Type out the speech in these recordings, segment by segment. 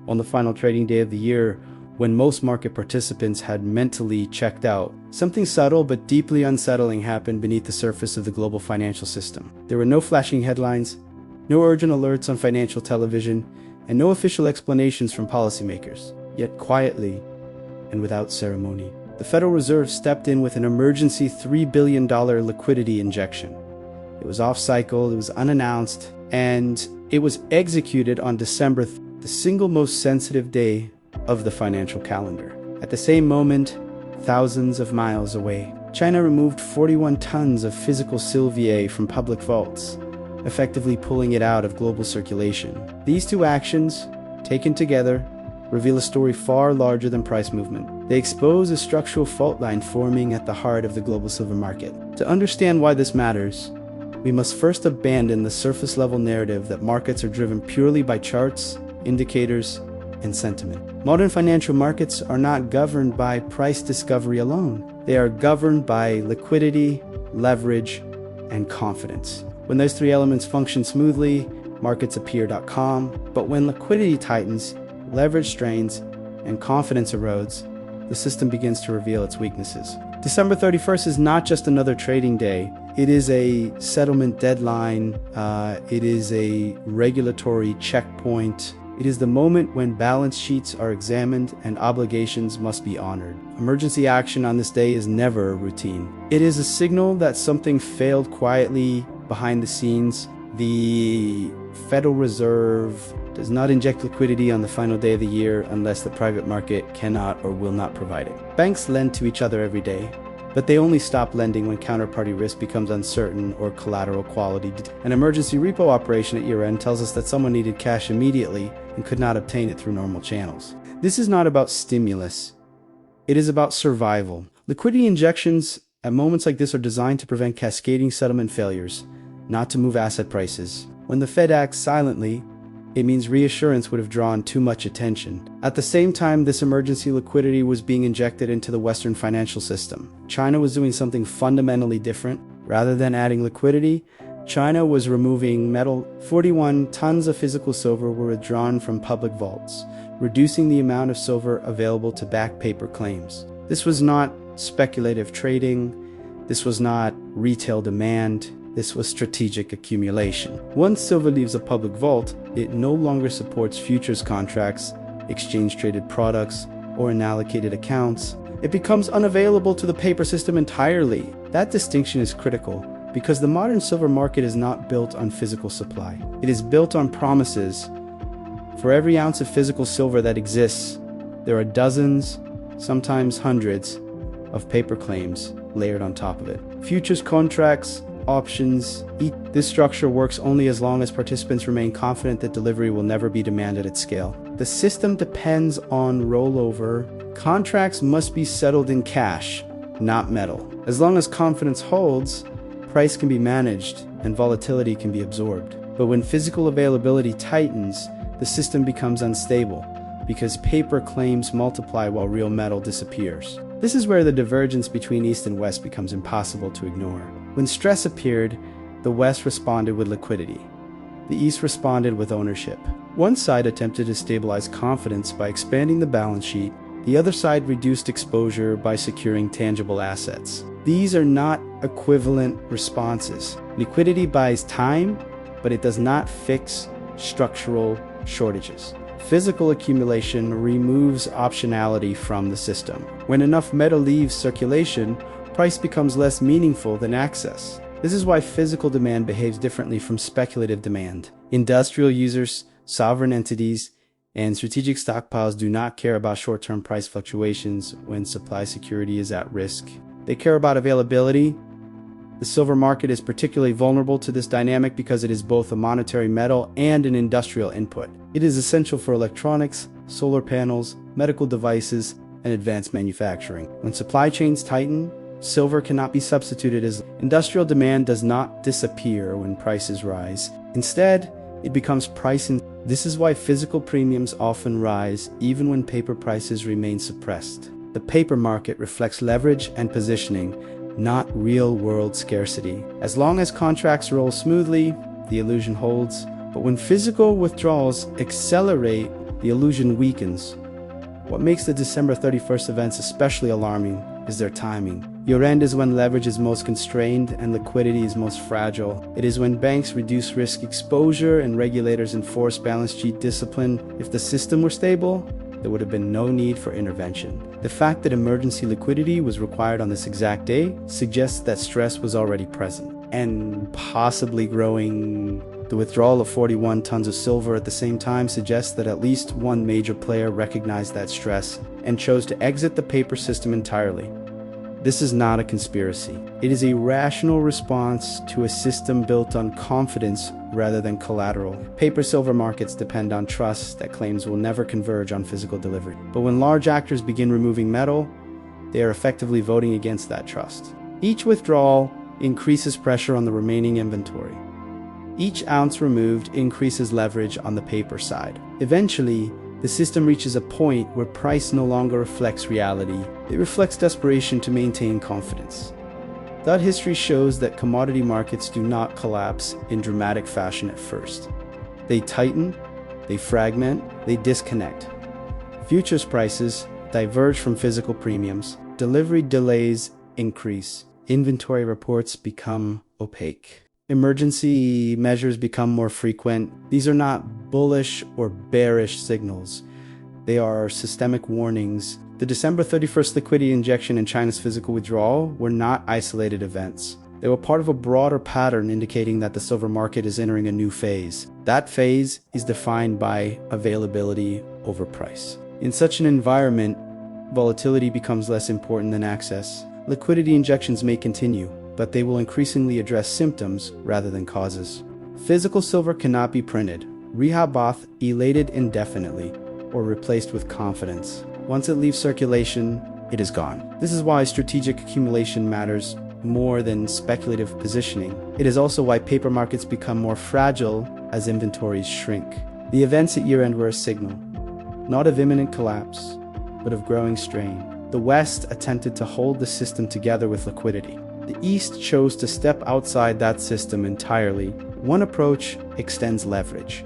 On the final trading day of the year, when most market participants had mentally checked out, something subtle but deeply unsettling happened beneath the surface of the global financial system. There were no flashing headlines, no urgent alerts on financial television, and no official explanations from policymakers. Yet quietly, and without ceremony, the Federal Reserve stepped in with an emergency $3 billion liquidity injection. It was off-cycle, it was unannounced, and it was executed on December, the single most sensitive day of the financial calendar. At the same moment, thousands of miles away, China removed 41 tons of physical silver from public vaults, effectively pulling it out of global circulation. These two actions, taken together, reveal a story far larger than price movement. They expose a structural fault line forming at the heart of the global silver market. To understand why this matters, we must first abandon the surface-level narrative that markets are driven purely by charts, indicators, and sentiment. Modern financial markets are not governed by price discovery alone. They are governed by liquidity, leverage, and confidence. When those three elements function smoothly, markets appear calm. But when liquidity tightens, leverage strains, and confidence erodes, the system begins to reveal its weaknesses. December 31st is not just another trading day. It is a settlement deadline. It is a regulatory checkpoint. It is the moment when balance sheets are examined and obligations must be honored. Emergency action on this day is never routine. It is a signal that something failed quietly behind the scenes. The Federal Reserve does not inject liquidity on the final day of the year unless the private market cannot or will not provide it. Banks lend to each other every day, but they only stop lending when counterparty risk becomes uncertain or collateral quality. An emergency repo operation at year-end tells us that someone needed cash immediately and could not obtain it through normal channels. This is not about stimulus. It is about survival. Liquidity injections at moments like this are designed to prevent cascading settlement failures, not to move asset prices. When the Fed acts silently, it means reassurance would have drawn too much attention. At the same time this emergency liquidity was being injected into the Western financial system, China was doing something fundamentally different. Rather than adding liquidity, China was removing metal. 41 tons of physical silver were withdrawn from public vaults, reducing the amount of silver available to back paper claims. This was not speculative trading. This was not retail demand. This was strategic accumulation. Once silver leaves a public vault, it no longer supports futures contracts, exchange-traded products, or unallocated accounts. It becomes unavailable to the paper system entirely. That distinction is critical because the modern silver market is not built on physical supply. It is built on promises. For every ounce of physical silver that exists, there are dozens, sometimes hundreds, of paper claims layered on top of it. Futures contracts, options. This structure works only as long as participants remain confident that delivery will never be demanded at scale. The system depends on rollover. Contracts must be settled in cash, not metal. As long as confidence holds, price can be managed and volatility can be absorbed. But when physical availability tightens, the system becomes unstable because paper claims multiply while real metal disappears. This is where the divergence between East and West becomes impossible to ignore. When stress appeared, the West responded with liquidity. The East responded with ownership. One side attempted to stabilize confidence by expanding the balance sheet. The other side reduced exposure by securing tangible assets. These are not equivalent responses. Liquidity buys time, but it does not fix structural shortages. Physical accumulation removes optionality from the system. When enough metal leaves circulation, price becomes less meaningful than access. This is why physical demand behaves differently from speculative demand. Industrial users, sovereign entities, and strategic stockpiles do not care about short-term price fluctuations when supply security is at risk. They care about availability. The silver market is particularly vulnerable to this dynamic because it is both a monetary metal and an industrial input. It is essential for electronics, solar panels, medical devices, and advanced manufacturing. When supply chains tighten, silver cannot be substituted as industrial demand does not disappear when prices rise. Instead, it becomes This is why physical premiums often rise even when paper prices remain suppressed. The paper market reflects leverage and positioning, not real-world scarcity. As long as contracts roll smoothly, the illusion holds. But when physical withdrawals accelerate, the illusion weakens. What makes the December 31st events especially alarming is their timing. Year-end is when leverage is most constrained and liquidity is most fragile. It is when banks reduce risk exposure and regulators enforce balance sheet discipline. If the system were stable, there would have been no need for intervention. The fact that emergency liquidity was required on this exact day suggests that stress was already present and possibly growing. The withdrawal of 41 tons of silver at the same time suggests that at least one major player recognized that stress and chose to exit the paper system entirely. This is not a conspiracy. It is a rational response to a system built on confidence rather than collateral. Paper silver markets depend on trust that claims will never converge on physical delivery. But when large actors begin removing metal, they are effectively voting against that trust. Each withdrawal increases pressure on the remaining inventory. Each ounce removed increases leverage on the paper side. Eventually, the system reaches a point where price no longer reflects reality. It reflects desperation to maintain confidence. That history shows that commodity markets do not collapse in dramatic fashion at first. They tighten, they fragment, they disconnect. Futures prices diverge from physical premiums. Delivery delays increase. Inventory reports become opaque. Emergency measures become more frequent. These are not bullish or bearish signals. They are systemic warnings. The December 31st liquidity injection and China's physical withdrawal were not isolated events. They were part of a broader pattern indicating that the silver market is entering a new phase. That phase is defined by availability over price. In such an environment, volatility becomes less important than access. Liquidity injections may continue, but they will increasingly address symptoms rather than causes. Physical silver cannot be printed, rehabbed, elated indefinitely, or replaced with confidence. Once it leaves circulation, it is gone. This is why strategic accumulation matters more than speculative positioning. It is also why paper markets become more fragile as inventories shrink. The events at year-end were a signal, not of imminent collapse, but of growing strain. The West attempted to hold the system together with liquidity. The East chose to step outside that system entirely. One approach extends leverage.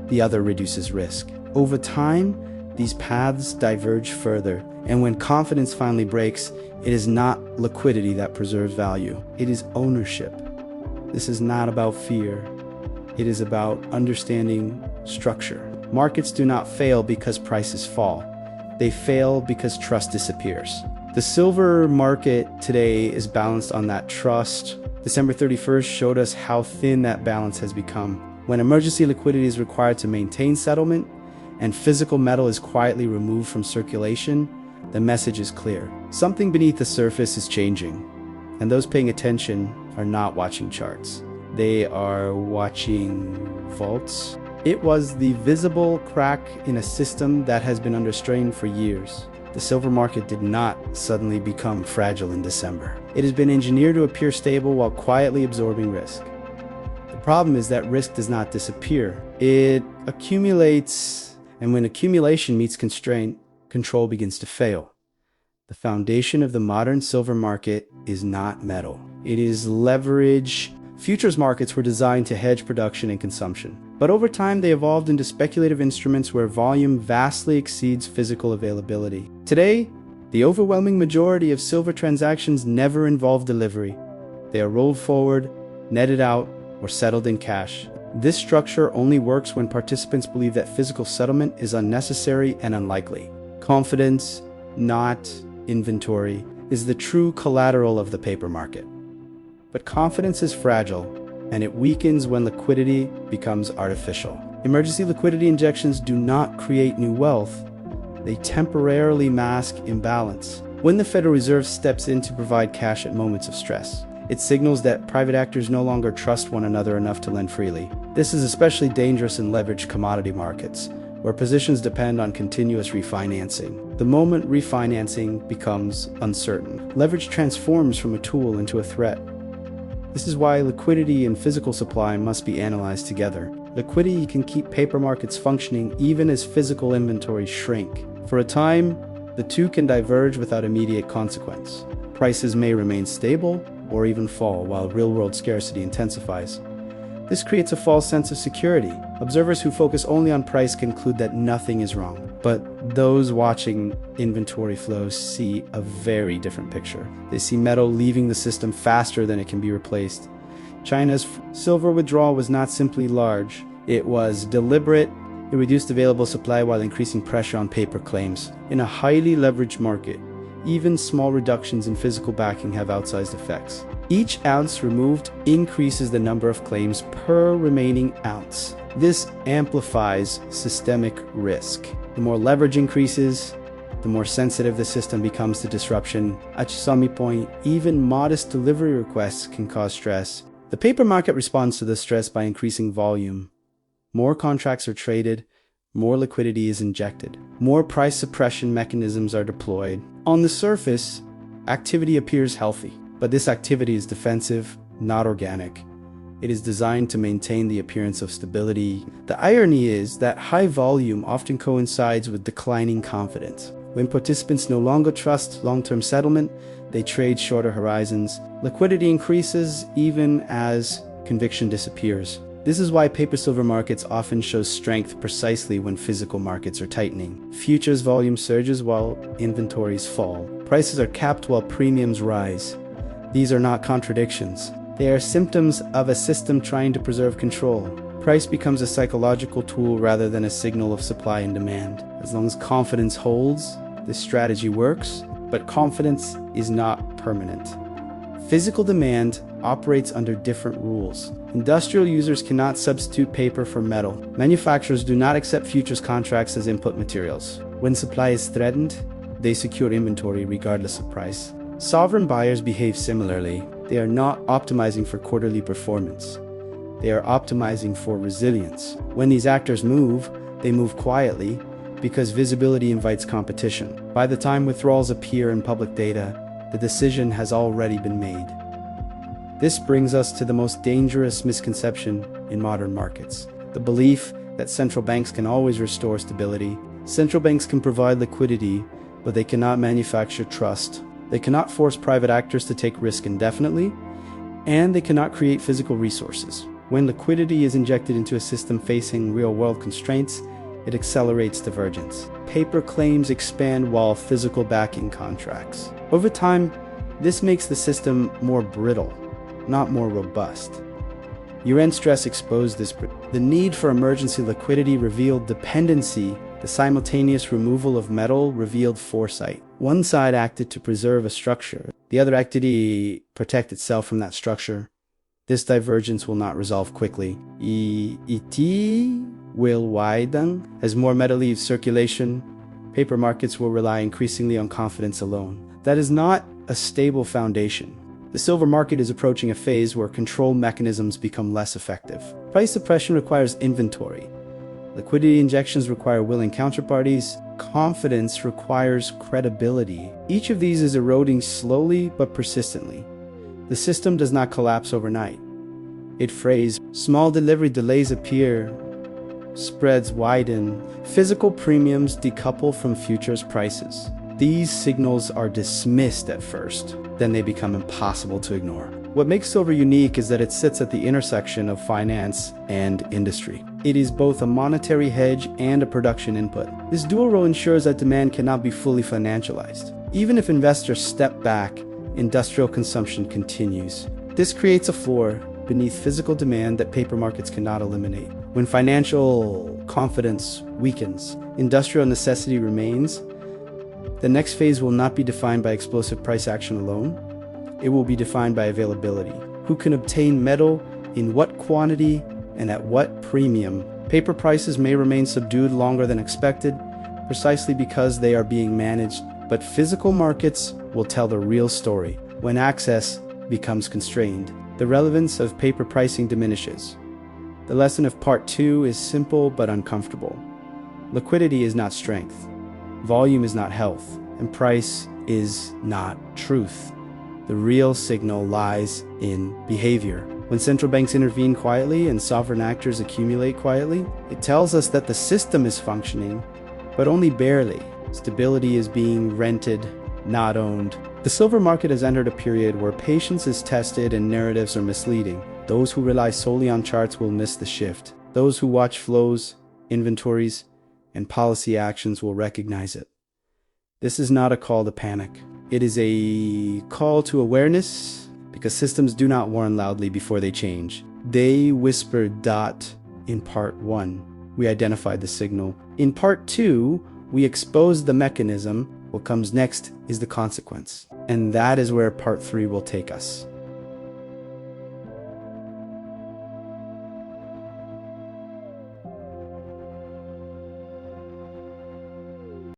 The other reduces risk. Over time, these paths diverge further, and when confidence finally breaks, it is not liquidity that preserves value. It is ownership. This is not about fear. It is about understanding structure. Markets do not fail because prices fall. They fail because trust disappears. The silver market today is balanced on that trust. December 31st showed us how thin that balance has become. When emergency liquidity is required to maintain settlement and physical metal is quietly removed from circulation, the message is clear. Something beneath the surface is changing, and those paying attention are not watching charts. They are watching vaults. It was the visible crack in a system that has been under strain for years. The silver market did not suddenly become fragile in December. It has been engineered to appear stable while quietly absorbing risk. The problem is that risk does not disappear. It accumulates, and when accumulation meets constraint, control begins to fail. The foundation of the modern silver market is not metal. It is leverage. Futures markets were designed to hedge production and consumption. But over time, they evolved into speculative instruments where volume vastly exceeds physical availability. Today, the overwhelming majority of silver transactions never involve delivery. They are rolled forward, netted out, or settled in cash. This structure only works when participants believe that physical settlement is unnecessary and unlikely. Confidence, not inventory, is the true collateral of the paper market. But confidence is fragile, and it weakens when liquidity becomes artificial. Emergency liquidity injections do not create new wealth. They temporarily mask imbalance. When the Federal Reserve steps in to provide cash at moments of stress, it signals that private actors no longer trust one another enough to lend freely. This is especially dangerous in leveraged commodity markets, where positions depend on continuous refinancing. The moment refinancing becomes uncertain, leverage transforms from a tool into a threat. This is why liquidity and physical supply must be analyzed together. Liquidity can keep paper markets functioning even as physical inventories shrink. For a time, the two can diverge without immediate consequence. Prices may remain stable or even fall while real-world scarcity intensifies. This creates a false sense of security. Observers who focus only on price conclude that nothing is wrong. But those watching inventory flows see a very different picture. They see metal leaving the system faster than it can be replaced. China's silver withdrawal was not simply large. It was deliberate. It reduced available supply while increasing pressure on paper claims. In a highly leveraged market, even small reductions in physical backing have outsized effects. Each ounce removed increases the number of claims per remaining ounce. This amplifies systemic risk. The more leverage increases, the more sensitive the system becomes to disruption. At some point, even modest delivery requests can cause stress. The paper market responds to this stress by increasing volume. More contracts are traded, more liquidity is injected, more price suppression mechanisms are deployed. On the surface, activity appears healthy, but this activity is defensive, not organic. It is designed to maintain the appearance of stability. The irony is that high volume often coincides with declining confidence. When participants no longer trust long-term settlement, they trade shorter horizons. Liquidity increases even as conviction disappears. This is why paper silver markets often show strength precisely when physical markets are tightening. Futures volume surges while inventories fall. Prices are capped while premiums rise. These are not contradictions. They are symptoms of a system trying to preserve control. Price becomes a psychological tool rather than a signal of supply and demand. As long as confidence holds, this strategy works, but confidence is not permanent. Physical demand operates under different rules. Industrial users cannot substitute paper for metal. Manufacturers do not accept futures contracts as input materials. When supply is threatened, they secure inventory regardless of price. Sovereign buyers behave similarly. They are not optimizing for quarterly performance. They are optimizing for resilience. When these actors move, they move quietly because visibility invites competition. By the time withdrawals appear in public data, the decision has already been made. This brings us to the most dangerous misconception in modern markets: the belief that central banks can always restore stability. Central banks can provide liquidity, but they cannot manufacture trust. They cannot force private actors to take risk indefinitely, and they cannot create physical resources. When liquidity is injected into a system facing real-world constraints, it accelerates divergence. Paper claims expand while physical backing contracts. Over time, this makes the system more brittle, not more robust. Year-end stress exposed this. The need for emergency liquidity revealed dependency. The simultaneous removal of metal revealed foresight. One side acted to preserve a structure. The other acted to protect itself from that structure. This divergence will not resolve quickly. It will widen. As more metal leaves circulation, paper markets will rely increasingly on confidence alone. That is not a stable foundation. The silver market is approaching a phase where control mechanisms become less effective. Price suppression requires inventory. Liquidity injections require willing counterparties. Confidence requires credibility. Each of these is eroding slowly but persistently. The system does not collapse overnight. It frays. Small delivery delays appear. Spreads widen. Physical premiums decouple from futures prices. These signals are dismissed at first, then they become impossible to ignore. What makes silver unique is that it sits at the intersection of finance and industry. It is both a monetary hedge and a production input. This dual role ensures that demand cannot be fully financialized. Even if investors step back, industrial consumption continues. This creates a floor beneath physical demand that paper markets cannot eliminate. When financial confidence weakens, industrial necessity remains. The next phase will not be defined by explosive price action alone. It will be defined by availability. Who can obtain metal, in what quantity, and at what premium? Paper prices may remain subdued longer than expected, precisely because they are being managed, but physical markets will tell the real story. When access becomes constrained, the relevance of paper pricing diminishes. The lesson of part 2 is simple but uncomfortable. Liquidity is not strength. Volume is not health, and price is not truth. The real signal lies in behavior. When central banks intervene quietly and sovereign actors accumulate quietly, it tells us that the system is functioning, but only barely. Stability is being rented, not owned. The silver market has entered a period where patience is tested and narratives are misleading. Those who rely solely on charts will miss the shift. Those who watch flows, inventories, and policy actions will recognize it. This is not a call to panic. It is a call to awareness, because systems do not warn loudly before they change. They whisper dot in part 1. We identified the signal. In part 2, we exposed the mechanism. What comes next is the consequence. And that is where part 3 will take us.